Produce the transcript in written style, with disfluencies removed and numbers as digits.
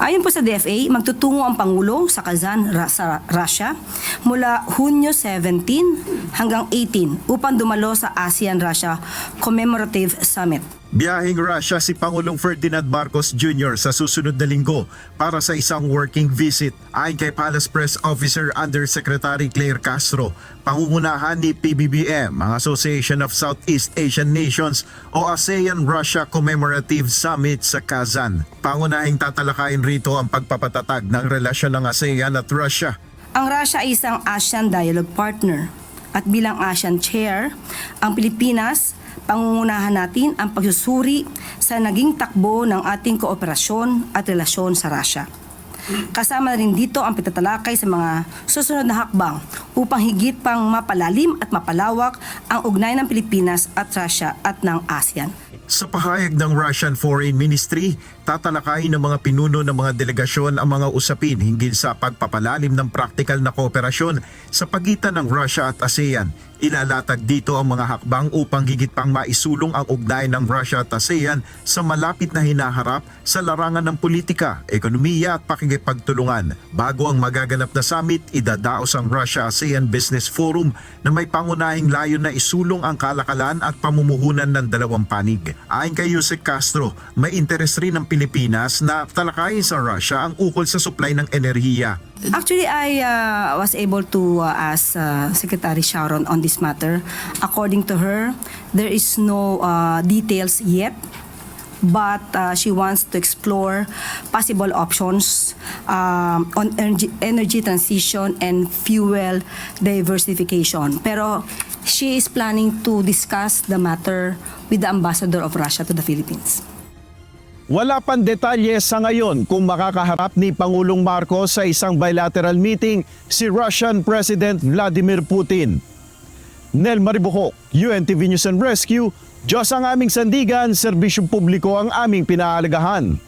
Ayon po sa DFA, magtutungo ang Pangulo sa Kazan, sa Russia mula Hunyo 17 hanggang 18 upang dumalo sa ASEAN-Russia Commemorative Summit. Biyaheng Russia si Pangulong Ferdinand Marcos Jr. sa susunod na linggo para sa isang working visit. Ayon kay Palace Press Officer Undersecretary Claire Castro, pangungunahan ni PBBM, ang Association of Southeast Asian Nations o ASEAN-Russia Commemorative Summit sa Kazan. Pangunahing tatalakayin rito ang pagpapatatag ng relasyon ng ASEAN at Russia. Ang Russia ay isang ASEAN Dialogue Partner at bilang ASEAN Chair, ang Pilipinas, pangungunahan natin ang pagsusuri sa naging takbo ng ating kooperasyon at relasyon sa Russia. Kasama na rin dito ang pagtatalakay sa mga susunod na hakbang upang higit pang mapalalim at mapalawak ang ugnayan ng Pilipinas at Russia at ng ASEAN. Sa pahayag ng Russian Foreign Ministry, tatalakayin ng mga pinuno ng mga delegasyon ang mga usapin hinggil sa pagpapalalim ng praktikal na kooperasyon sa pagitan ng Russia at ASEAN. Ilalatag dito ang mga hakbang upang higit pang maisulong ang ugnayan ng Russia at ASEAN sa malapit na hinaharap sa larangan ng politika, ekonomiya at pakikipagtulungan. Bago ang magaganap na summit, idadaos ang Russia-ASEAN Business Forum na may pangunahing layon na isulong ang kalakalan at pamumuhunan ng dalawang panig. Ayon kay Yusek Castro, may interes rin ng Pilipinas na talakayin sa Russia ang ukol sa supply ng enerhiya. Actually, I was able to ask Secretary Sharon on this matter. According to her, there is no details yet, but she wants to explore possible options on energy transition and fuel diversification. Pero she is planning to discuss the matter with the ambassador of Russia to the Philippines. Wala pang detalye sa ngayon kung makakaharap ni Pangulong Marcos sa isang bilateral meeting si Russian President Vladimir Putin. Nel Maribuhok, UNTV News and Rescue, Diyos ang aming sandigan, serbisyong publiko ang aming pinaalagahan.